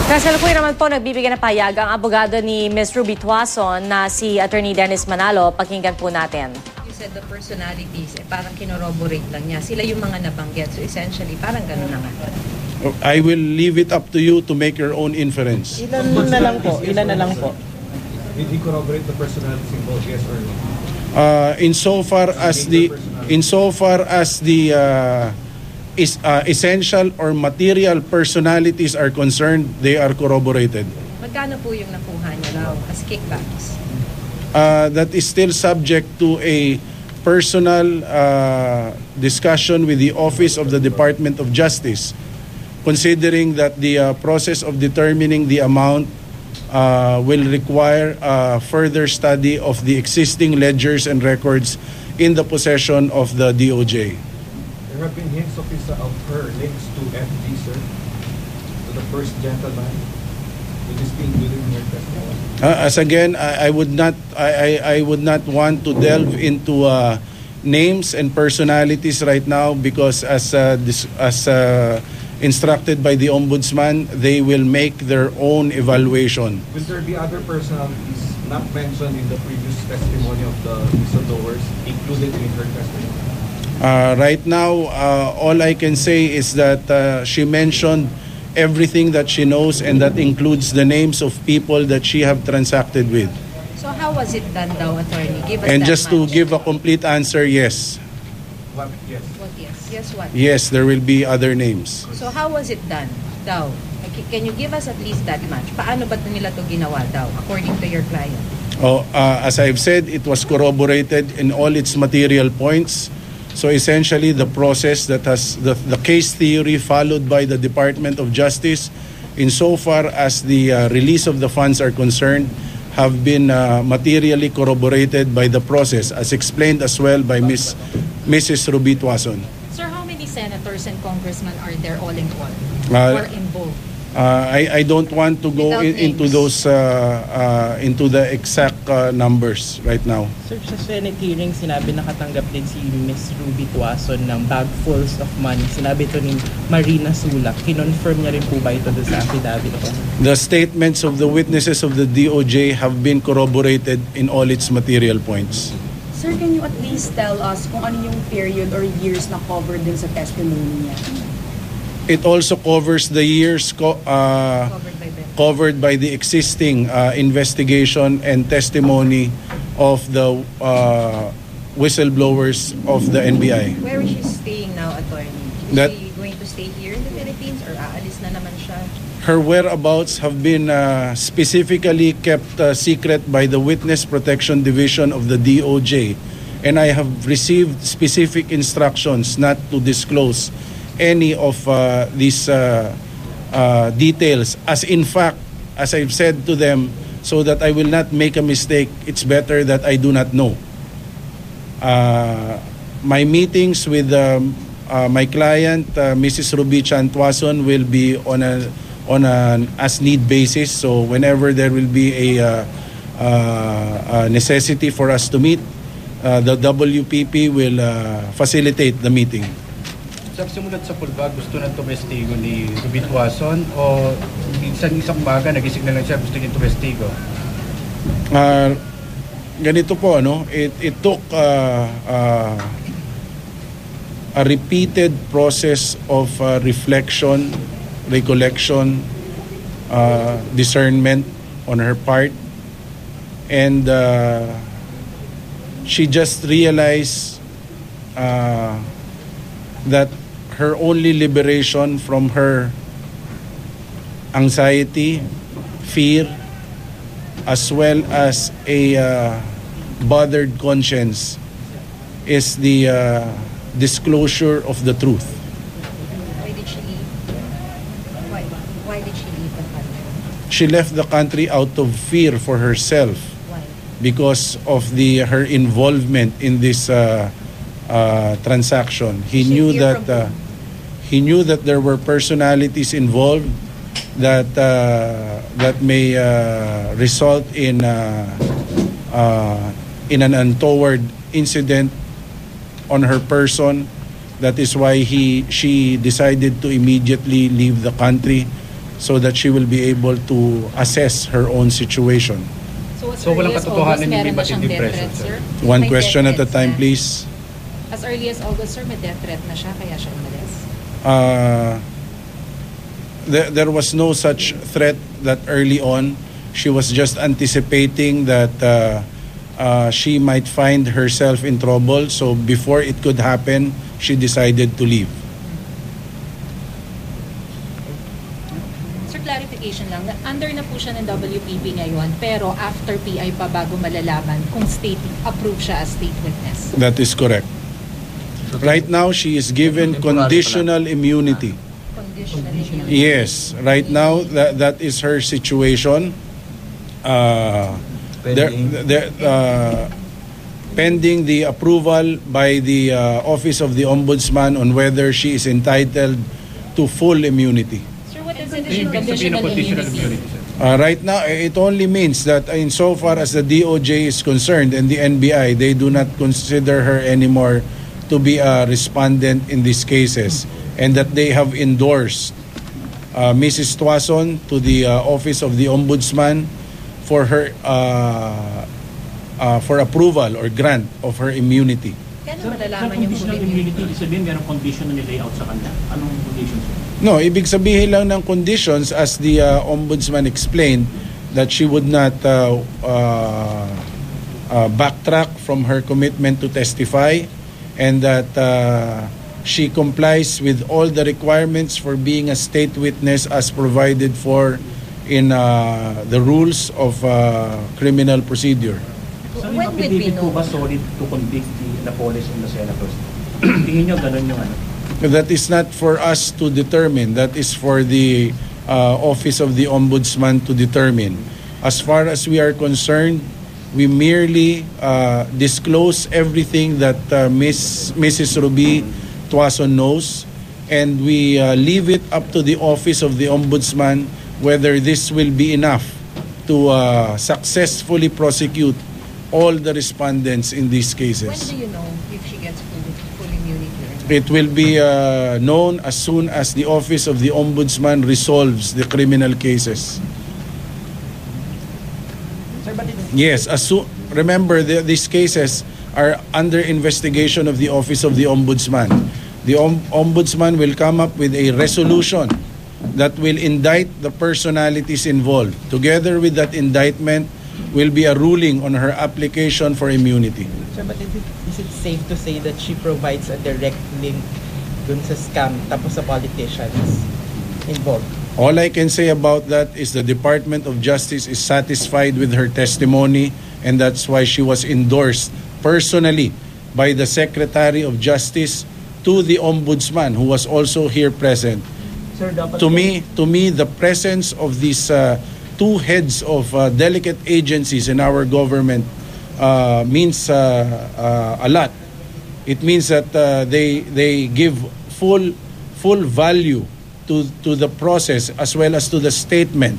Kasalukuyan naman po nagbibigay ng payag ang abogado ni Ms. Ruby Tuason na si Attorney Dennis Manalo. Pakinggan po natin. You said the personalities, parang kinoroborate lang niya. Sila yung mga nabanggit. So essentially, parang gano'n na nga. I will leave it up to you to make your own inference. Ilan na lang po? Did he corroborate the personalities involved, yes or no? Insofar as the essential or material personalities are concerned, they are corroborated. Magkano po yung nakuha niya raw as kickbacks? That is still subject to a personal discussion with the Office of the Department of Justice, considering that the process of determining the amount will require further study of the existing ledgers and records in the possession of the DOJ. There have been hints of her links to FD, sir, to the first gentleman. Will this be included in your testimony? As again, I would not want to delve into names and personalities right now because as instructed by the Ombudsman, they will make their own evaluation. Will there be other personalities not mentioned in the previous testimony of the whistleblowers included in her testimony? Right now, all I can say is that she mentioned everything that she knows, and that includes the names of people that she have transacted with. So how was it done daw, attorney? Give us And that just to much. give a complete answer, yes. What? Yes. What, yes? Yes, what? Yes, there will be other names. So how was it done daw? Can you give us at least that much? Paano ba nila to ginawa daw, according to your client? As I've said, it was corroborated in all its material points. So essentially, the process that has the case theory followed by the Department of Justice, insofar as the release of the funds are concerned, have been materially corroborated by the process, as explained as well by Mrs. Ruby Tuason. Sir, how many senators and congressmen are there all in all or involved? I don't want to go into those into the exact numbers right now. Sir, sa Senate hearing, sinabi nakatanggap din si Ms. Ruby Tuason ng bagfuls of money. Sinabi ito ni Marina Sulak. Kinonfirm niya rin po ba ito sa affidavit ko? The statements of the witnesses of the DOJ have been corroborated in all its material points. Sir, can you at least tell us kung ano yung period or years na covered din sa testimony niya? It also covers the years covered by the existing investigation and testimony of the whistleblowers of the NBI. Where is she staying now, attorney? Is she going to stay here in the Philippines or aalis na naman siya? Her whereabouts have been specifically kept secret by the Witness Protection Division of the DOJ, and I have received specific instructions not to disclose any of these details. As in fact, as I've said to them, so that I will not make a mistake, it's better that I do not know. My meetings with my client, Mrs. Ruby Tuason, will be on an as-need basis. So whenever there will be a necessity for us to meet, the WPP will facilitate the meeting. Sir, simulat sa pulbag, gusto na tumestigo ni Ruby Tuason o minsan isang umaga nagising na lang siya, gusto niya tumestigo? Ganito po, it took a repeated process of reflection, recollection, discernment on her part, and she just realized that her only liberation from her anxiety, fear, as well as a bothered conscience is the disclosure of the truth. Why did she leave? Why did she leave the country? She left the country out of fear for herself. Why? Because of her involvement in this transaction. He knew that there were personalities involved that may result in an untoward incident on her person. That is why she decided to immediately leave the country so that she will be able to assess her own situation. So walang as early as katotohanan August, hindi meron na ba siyang hindi death present, threat, sir? sir? One May question death at a threats time, na. please. As early as August, sir, may death threat na siya, kaya siya umalis. There was no such threat that early on. She was just anticipating that she might find herself in trouble. So before it could happen, she decided to leave. Sir, clarification lang, under na po siya ng WPP ngayon, pero after PI pa bago malalaman kung state approved siya as state witness. That is correct. Right now, she is given conditional immunity. Conditionally. Yes, right now that is her situation. Pending the approval by the Office of the Ombudsman on whether she is entitled to full immunity. Sir, what is it Ibig sabihin ng conditional immunity, sir. Right now, it only means that insofar as the DOJ is concerned and the NBI, they do not consider her anymore to be a respondent in these cases, and that they have endorsed Mrs. Tuason to the Office of the Ombudsman for her for approval or grant of her immunity. Kaya malalaman yung full immunity. Ibig sabihin, merong condition na nilay out sa kanya. Anong conditions? No, ibig sabihin lang ng conditions, as the Ombudsman explained, that she would not backtrack from her commitment to testify, and that she complies with all the requirements for being a state witness as provided for in the rules of criminal procedure. Saan When yung will we affidavit po know? ba solid to convict the police and the senators? Tingin nyo, ganun yung ano? That is not for us to determine. That is for the Office of the Ombudsman to determine. As far as we are concerned, we merely disclose everything that Mrs. Ruby Tuason knows, and we leave it up to the Office of the Ombudsman whether this will be enough to successfully prosecute all the respondents in these When cases. do you know if she gets full immunity? It will be known as soon as the Office of the Ombudsman resolves the criminal cases. Sir, but it's, Yes, remember, these cases are under investigation of the Office of the Ombudsman. The Ombudsman will come up with a resolution that will indict the personalities involved. Together with that indictment will be a ruling on her application for immunity. sir, but is it safe to say that she provides a direct link dun sa scam tapos sa politicians involved? All I can say about that is the Department of Justice is satisfied with her testimony, and that's why she was endorsed personally by the Secretary of Justice to the Ombudsman, who was also here present. Sir, dapat To me, the presence of these two heads of delicate agencies in our government means a lot. It means that they give full value to the process as well as to the statement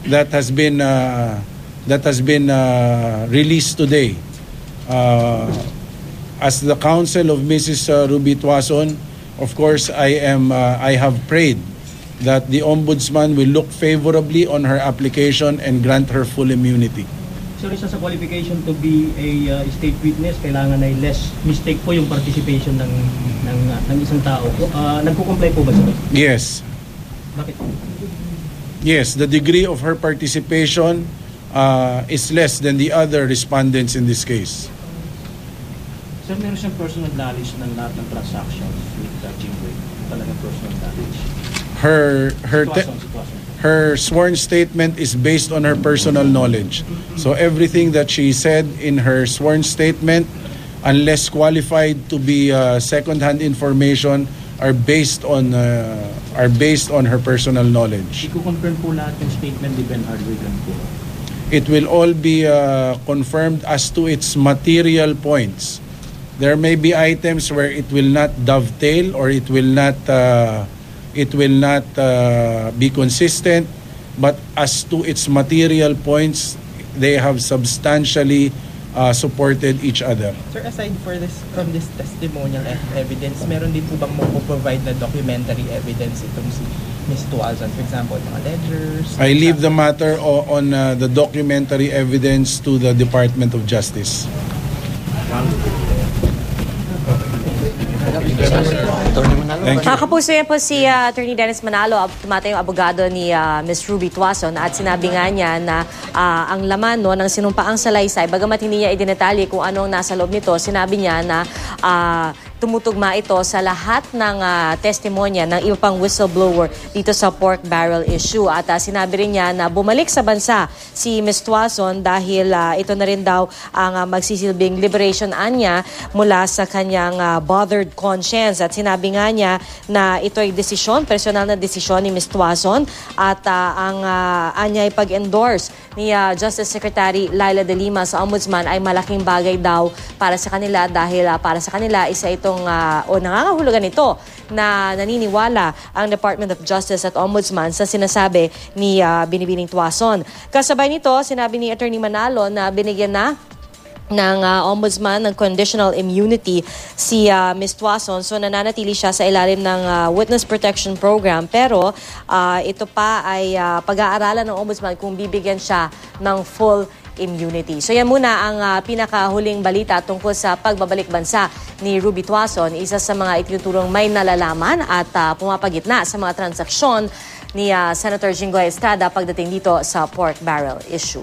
that has been released today. As the counsel of Mrs. Ruby Tuason, of course, I have prayed that the Ombudsman will look favorably on her application and grant her full immunity. Sir, isa sa qualification to be a state witness, kailangan ay less mistake po yung participation ng isang tao. Nagko-comply po ba sir? Yes. Bakit? Yes, the degree of her participation is less than the other respondents in this case. Sir, meron siyang personal knowledge ng lahat ng transactions with Jingwei. Talagang personal knowledge. Her sworn statement is based on her personal knowledge. So everything that she said in her sworn statement, unless qualified to be second-hand information, are based on her personal knowledge. I-confirm po lahat yung statement ni Ben Hardwigan po. It will all be confirmed as to its material points. There may be items where it will not dovetail or it will not be consistent, but as to its material points, they have substantially supported each other. Sir, aside from this testimonial evidence, meron din po bang provide na documentary evidence itong si Ms. Tuason? For example, mga ledgers? I leave the matter on the documentary evidence to the Department of Justice. Thank you. Kapuso yan po si Attorney Dennis Manalo, tumatay yung abogado ni Ms. Ruby Tuason, at sinabi nga niya na ang laman ng sinumpaang salaysay, bagamat hindi niya idinetalye kung anong nasa loob nito, sinabi niya na tumutugma ito sa lahat ng testimonya ng iba pang whistleblower dito sa pork barrel issue. At sinabi rin niya na bumalik sa bansa si Ms. Tuason dahil ito na rin daw ang magsisilbing liberation anya mula sa kanyang bothered conscience. At sinabi nga niya na ito ay desisyon, personal na desisyon ni Ms. Tuason, at ang anya ay pag-endorse ni Justice Secretary Laila de Lima sa Ombudsman ay malaking bagay daw para sa kanila dahil para sa kanila isa itong o nangangahulugan ito na naniniwala ang Department of Justice at Ombudsman sa sinasabi ni Binibining Tuason. Kasabay nito, sinabi ni Attorney Manalo na binigyan na ng Ombudsman ng conditional immunity si Ms. Tuason. So nananatili siya sa ilalim ng Witness Protection Program, pero ito pa ay pag-aaralan ng Ombudsman kung bibigyan siya ng full immunity. So yan muna ang pinakahuling balita tungkol sa pagbabalik bansa ni Ruby Tuason, isa sa mga itinuturong may nalalaman at pumapagitna sa mga transaksyon ni Senator Jinggoy Estrada pagdating dito sa pork barrel issue.